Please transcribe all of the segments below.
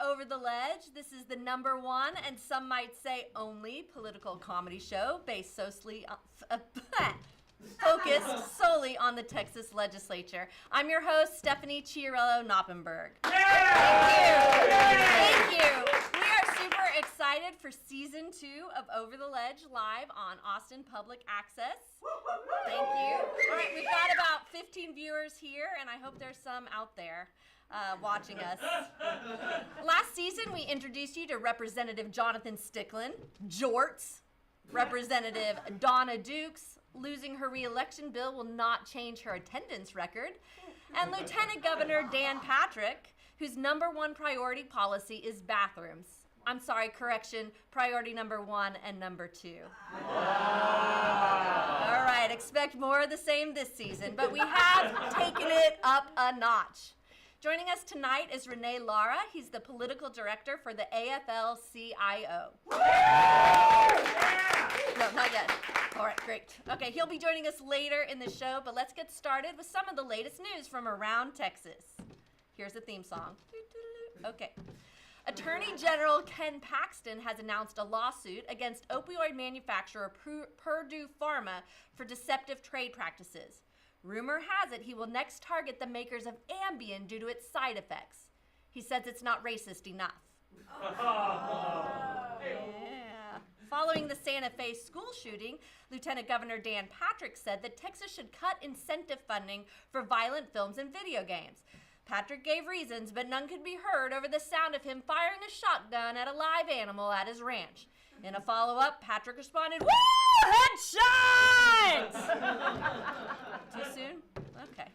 Over the Ledge. This is the #1, and some might say only, political comedy show based focused solely on the Texas legislature. I'm your host, Stephanie Chiarello-Knoppenberg. Thank you. We are super excited for season 2 of Over the Ledge live on Austin Public Access. Thank you. All right, we've got about 15 viewers here, and I hope there's some out there watching us. Last season, we introduced you to Representative Jonathan Stickland, Jorts, Representative Donna Dukes. Losing her re-election bill will not change her attendance record, and Lieutenant Governor Dan Patrick, whose #1 priority policy is bathrooms. I'm sorry, correction, priority #1 and #2. All right, expect more of the same this season, but we have taken it up a notch. Joining us tonight is Renee Lara. He's the political director for the AFL-CIO. No, not yet. All right, great. Okay, he'll be joining us later in the show, but let's get started with some of the latest news from around Texas. Here's the theme song. Okay. Attorney General Ken Paxton has announced a lawsuit against opioid manufacturer Purdue Pharma for deceptive trade practices. Rumor has it he will next target the makers of Ambien due to its side effects. He says it's not racist enough. Yeah. Following the Santa Fe school shooting, Lieutenant Governor Dan Patrick said that Texas should cut incentive funding for violent films and video games. Patrick gave reasons, but none could be heard over the sound of him firing a shotgun at a live animal at his ranch. In a follow-up, Patrick responded, "Woo! Headshot!" Too soon? Okay.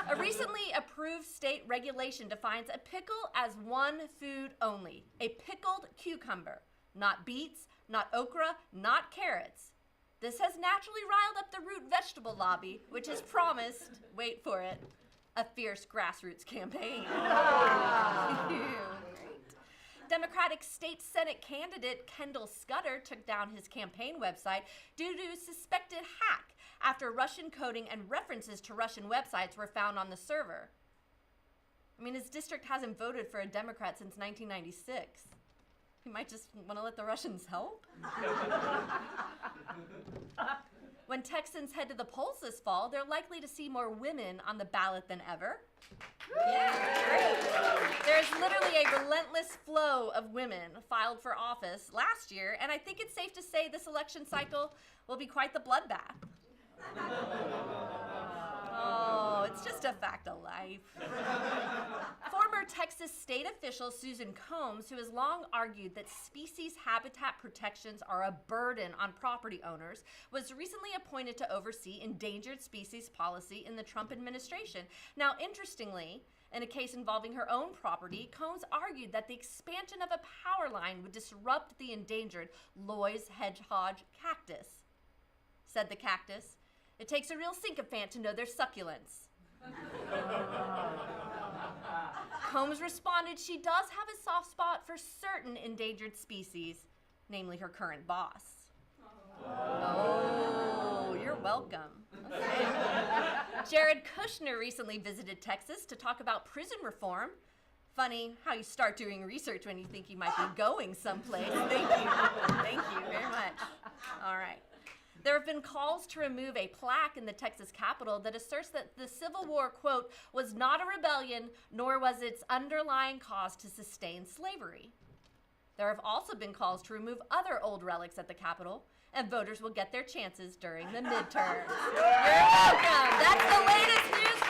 A recently approved state regulation defines a pickle as one food only, a pickled cucumber. Not beets, not okra, not carrots. This has naturally riled up the root vegetable lobby, which has promised, wait for it, a fierce grassroots campaign. Great. Democratic State Senate candidate Kendall Scudder took down his campaign website due to a suspected hack after Russian coding and references to Russian websites were found on the server. I mean, his district hasn't voted for a Democrat since 1996. He might just want to let the Russians help. When Texans head to the polls this fall, they're likely to see more women on the ballot than ever. Yeah, great. There's literally a relentless flow of women filed for office last year, and I think it's safe to say this election cycle will be quite the bloodbath. Oh, it's just a fact of life. Former Texas state official Susan Combs, who has long argued that species habitat protections are a burden on property owners, was recently appointed to oversee endangered species policy in the Trump administration. Now, interestingly, in a case involving her own property, Combs argued that the expansion of a power line would disrupt the endangered Loy's hedgehog cactus. Said the cactus, "It takes a real sycophant to know their succulents." Combs responded she does have a soft spot for certain endangered species, namely her current boss. Oh, you're welcome. Okay. Jared Kushner recently visited Texas to talk about prison reform. Funny how you start doing research when you think you might be going someplace. Thank you. Thank you very much. All right. There have been calls to remove a plaque in the Texas Capitol that asserts that the Civil War, quote, was not a rebellion, nor was its underlying cause to sustain slavery. There have also been calls to remove other old relics at the Capitol, and voters will get their chances during the midterms. You're welcome. That's the latest news